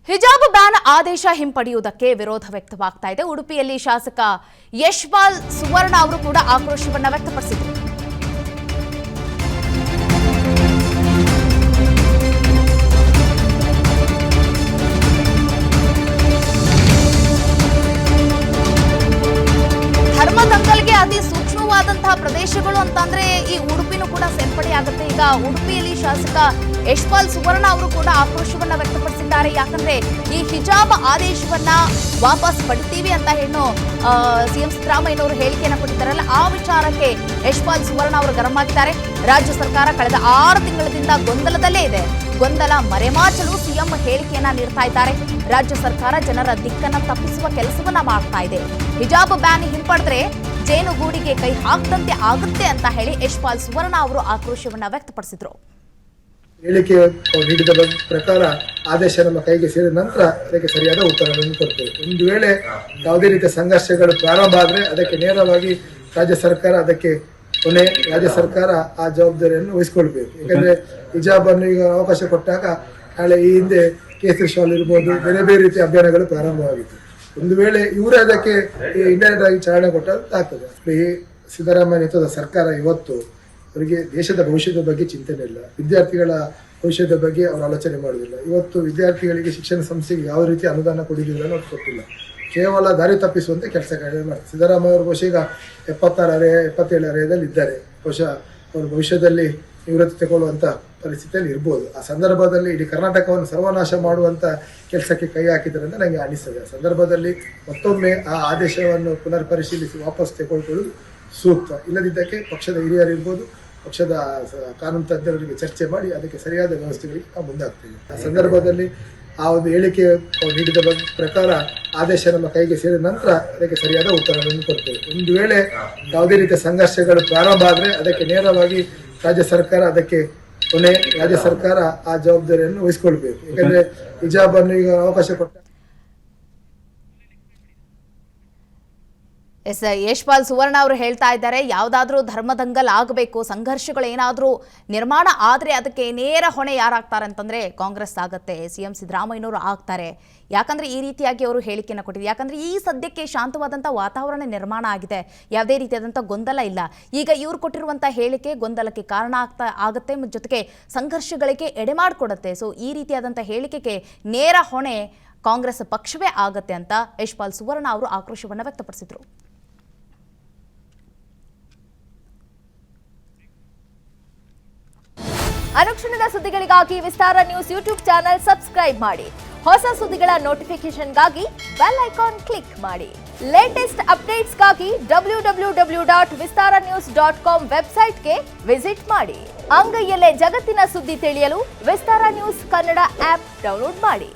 ಹಿಜಾಬ್ ಬ್ಯಾನ್ ಆದೇಶ ಹಿಂಪಡೆಯುವುದಕ್ಕೆ ವಿರೋಧ ವ್ಯಕ್ತವಾಗ್ತಾ ಇದೆ. ಉಡುಪಿಯಲ್ಲಿ ಶಾಸಕ ಯಶ್ಪಾಲ್ ಸುವರ್ಣ ಅವರು ಕೂಡ ಆಕ್ರೋಶವನ್ನು ವ್ಯಕ್ತಪಡಿಸಿದರು. ಧರ್ಮದಂಗಲ್ಗೆ ಅತಿ ಸೂಕ್ಷ್ಮವಾದಂತಹ ಪ್ರದೇಶಗಳು ಅಂತಂದ್ರೆ ಈ ಉಡುಪಿನೂ ಕೂಡ ಸೇರ್ಪಡೆಯಾಗುತ್ತೆ. ಈಗ ಉಡುಪಿಯಲ್ಲಿ ಶಾಸಕ ಯಶ್ಪಾಲ್ ಸುವರ್ಣ ಅವರು ಕೂಡ ಆಕ್ರೋಶವನ್ನ ವ್ಯಕ್ತಪಡಿಸಿದ್ದಾರೆ. ಯಾಕಂದ್ರೆ ಈ ಹಿಜಾಬ್ ಆದೇಶವನ್ನ ವಾಪಸ್ ಪಡಿತೀವಿ ಅಂತ ಹೇಳೋ ಸಿಎಂ ಸಿದ್ದರಾಮಯ್ಯನವರು ಹೇಳಿಕೆಯನ್ನು ಕೊಟ್ಟಿದ್ದಾರಲ್ಲ, ಆ ವಿಚಾರಕ್ಕೆ ಯಶ್ಪಾಲ್ ಸುವರ್ಣ ಅವರು ಗರಂ ಆಗಿದ್ದಾರೆ. ರಾಜ್ಯ ಸರ್ಕಾರ ಕಳೆದ 6 ತಿಂಗಳಿಂದ ಗೊಂದಲದಲ್ಲೇ ಇದೆ. ಗೊಂದಲ ಮರೆಮಾಚಲು ಸಿಎಂ ಹೇಳಿಕೆಯನ್ನ ನೀಡ್ತಾ ಇದ್ದಾರೆ. ರಾಜ್ಯ ಸರ್ಕಾರ ಜನರ ದಿಕ್ಕನ್ನ ತಪ್ಪಿಸುವ ಕೆಲಸವನ್ನ ಮಾಡ್ತಾ ಇದೆ. ಹಿಜಾಬ್ ಬ್ಯಾನ್ ಹಿಂಪಡೆದ್ರೆ ಜೇನುಗೂಡಿಗೆ ಕೈ ಹಾಕದಂತೆ ಆಗುತ್ತೆ ಅಂತ ಹೇಳಿ ಯಶ್ಪಾಲ್ ಸುವರ್ಣ ಅವರು ಆಕ್ರೋಶವನ್ನ ವ್ಯಕ್ತಪಡಿಸಿದ್ರು. ಹೇಳಿಕೆ ನೀಡಿದ ಪ್ರಕಾರ ಆದೇಶ ನಮ್ಮ ಕೈಗೆ ಸೇರಿದ ನಂತರ ಅದಕ್ಕೆ ಸರಿಯಾದ ಉತ್ತರವನ್ನು ಕೊಡ್ತೇವೆ. ಒಂದು ವೇಳೆ ಯಾವುದೇ ರೀತಿಯ ಸಂಘರ್ಷಗಳು ಪ್ರಾರಂಭ ಆದರೆ ಅದಕ್ಕೆ ನೇರವಾಗಿ ರಾಜ್ಯ ಸರ್ಕಾರ ಆ ಜವಾಬ್ದಾರಿಯನ್ನು ವಹಿಸಿಕೊಳ್ಬೇಕು. ಯಾಕಂದ್ರೆ ಹಿಜಾಬ್ ಅನ್ನು ಈಗ ಅವಕಾಶ ಕೊಟ್ಟಾಗ ನಾಳೆ ಈ ಹಿಂದೆ ಕೇಸರಿ ಶಾಲ್ ಇರ್ಬೋದು, ಬೇರೆ ಬೇರೆ ರೀತಿಯ ಅಭಿಯಾನಗಳು ಪ್ರಾರಂಭವಾಗಿತ್ತು. ಒಂದು ವೇಳೆ ಇವರೇ ಅದಕ್ಕೆ ಇಂಡೈರೆಕ್ಟ್ ಆಗಿ ಚಾಲನೆ ಕೊಟ್ಟಾಗ್ತದೆ. ಈ ಸಿದ್ದರಾಮಯ್ಯ ನೇತೃತ್ವದ ಸರ್ಕಾರ ಇವತ್ತು ಅವರಿಗೆ ದೇಶದ ಭವಿಷ್ಯದ ಬಗ್ಗೆ ಚಿಂತನೆ ಇಲ್ಲ, ವಿದ್ಯಾರ್ಥಿಗಳ ಭವಿಷ್ಯದ ಬಗ್ಗೆ ಅವರು ಆಲೋಚನೆ ಮಾಡುವುದಿಲ್ಲ. ಇವತ್ತು ವಿದ್ಯಾರ್ಥಿಗಳಿಗೆ ಶಿಕ್ಷಣ ಸಂಸ್ಥೆಗೆ ಯಾವ ರೀತಿ ಅನುದಾನ ಕೊಡುವುದಿಲ್ಲ ಅನ್ನೋದು ಗೊತ್ತಿಲ್ಲ. ಕೇವಲ ದಾರಿ ತಪ್ಪಿಸುವಂತೆ ಕೆಲಸ ಮಾಡಿ ಸಿದ್ದರಾಮಯ್ಯ ಅವರು ಬಹುಶಃ ಈಗ 77 ಅರೆಯಲ್ಲಿ ಇದ್ದಾರೆ. ಬಹುಶಃ ಅವರು ಭವಿಷ್ಯದಲ್ಲಿ ನಿವೃತ್ತಿ ತಗೊಳ್ಳುವಂಥ ಪರಿಸ್ಥಿತಿಯಲ್ಲಿ ಇರ್ಬೋದು. ಆ ಸಂದರ್ಭದಲ್ಲಿ ಇಡೀ ಕರ್ನಾಟಕವನ್ನು ಸರ್ವನಾಶ ಮಾಡುವಂಥ ಕೆಲಸಕ್ಕೆ ಕೈ ಹಾಕಿದ್ದಾರೆ ಅಂತ ನನಗೆ ಅನಿಸ್ತದೆ. ಆ ಸಂದರ್ಭದಲ್ಲಿ ಮತ್ತೊಮ್ಮೆ ಆ ಆದೇಶವನ್ನು ಪುನರ್ ಪರಿಶೀಲಿಸಿ ವಾಪಸ್ ತೆಗೆದುಕೊಳ್ಳುವುದು ಸೂಕ್ತ. ಇಲ್ಲದಿದ್ದಕ್ಕೆ ಪಕ್ಷದ ಹಿರಿಯರಿರ್ಬೋದು, ಪಕ್ಷದ ಕಾನೂನು ತಜ್ಞರಿಗೆ ಚರ್ಚೆ ಮಾಡಿ ಅದಕ್ಕೆ ಸರಿಯಾದ ವ್ಯವಸ್ಥೆಗಳಿಗೆ ನಾವು ಮುಂದಾಗ್ತೇವೆ. ಆ ಸಂದರ್ಭದಲ್ಲಿ ಆ ಒಂದು ಹೇಳಿಕೆ ನೀಡಿದ ಪ್ರಕಾರ ಆದೇಶ ನಮ್ಮ ಕೈಗೆ ಸೇರಿದ ನಂತರ ಅದಕ್ಕೆ ಸರಿಯಾದ ಉತ್ತರವನ್ನು ಕೊಡ್ತೇವೆ. ಒಂದು ವೇಳೆ ಯಾವುದೇ ರೀತಿಯ ಸಂಘರ್ಷಗಳು ಪ್ರಾರಂಭ ಆದರೆ ಅದಕ್ಕೆ ನೇರವಾಗಿ ರಾಜ್ಯ ಸರ್ಕಾರ ಆ ಜವಾಬ್ದಾರಿಯನ್ನು ವಹಿಸಿಕೊಳ್ಬೇಕು. ಯಾಕಂದ್ರೆ ಹಿಜಾಬ್ ಅನ್ನು ಈಗ ಅವಕಾಶ ಕೊಟ್ಟ ಯಶ್ಪಾಲ್ ಸುವರ್ಣ ಅವರು ಹೇಳ್ತಾ ಇದ್ದಾರೆ, ಯಾವುದಾದ್ರೂ ಧರ್ಮದಂಗಲ್ ಆಗಬೇಕು, ಸಂಘರ್ಷಗಳು ಏನಾದರೂ ನಿರ್ಮಾಣ ಆದರೆ ಅದಕ್ಕೆ ನೇರ ಹೊಣೆ ಯಾರಾಗ್ತಾರೆ ಅಂತಂದರೆ ಕಾಂಗ್ರೆಸ್ ಆಗುತ್ತೆ, ಸಿಎಂ ಸಿದ್ದರಾಮಯ್ಯನವರು ಆಗ್ತಾರೆ. ಯಾಕಂದರೆ ಈ ರೀತಿಯಾಗಿ ಅವರು ಹೇಳಿಕೆಯನ್ನು ಕೊಟ್ಟಿದ್ದಾರೆ. ಯಾಕಂದರೆ ಈ ಸದ್ಯಕ್ಕೆ ಶಾಂತವಾದಂಥ ವಾತಾವರಣ ನಿರ್ಮಾಣ ಆಗಿದೆ, ಯಾವುದೇ ರೀತಿಯಾದಂಥ ಗೊಂದಲ ಇಲ್ಲ. ಈಗ ಇವ್ರು ಕೊಟ್ಟಿರುವಂಥ ಹೇಳಿಕೆ ಗೊಂದಲಕ್ಕೆ ಕಾರಣ ಆಗುತ್ತೆ, ಜೊತೆಗೆ ಸಂಘರ್ಷಗಳಿಗೆ ಎಡೆಮಾಡಿಕೊಡುತ್ತೆ. ಸೊ ಈ ರೀತಿಯಾದಂಥ ಹೇಳಿಕೆಗೆ ನೇರ ಹೊಣೆ ಕಾಂಗ್ರೆಸ್ ಪಕ್ಷವೇ ಆಗತ್ತೆ ಅಂತ ಯಶ್ಪಾಲ್ ಸುವರ್ಣ ಅವರು ಆಕ್ರೋಶವನ್ನು ವ್ಯಕ್ತಪಡಿಸಿದರು. ಅನುಕ್ಷಣದ ಸುದ್ದಿಗಳಿಗಾಗಿ ವಿಸ್ತಾರ ನ್ಯೂಸ್ ಯೂಟ್ಯೂಬ್ ಚಾನೆಲ್ ಸಬ್ಸ್ಕ್ರೈಬ್ ಮಾಡಿ. ಹೊಸ ಸುದ್ದಿಗಳ ನೋಟಿಫಿಕೇಶನ್ಗಾಗಿ ಬೆಲ್ ಐಕಾನ್ ಕ್ಲಿಕ್ ಮಾಡಿ. ಲೇಟೆಸ್ಟ್ ಅಪ್ಡೇಟ್ಸ್ಗಾಗಿ www.vistaranews.com ವೆಬ್ಸೈಟ್ಗೆ ವಿಸಿಟ್ ಮಾಡಿ. ಅಂಗೈಯಲ್ಲೇ ಜಗತ್ತಿನ ಸುದ್ದಿ ತಿಳಿಯಲು ವಿಸ್ತಾರ ನ್ಯೂಸ್ ಕನ್ನಡ ಆಪ್ ಡೌನ್ಲೋಡ್ ಮಾಡಿ.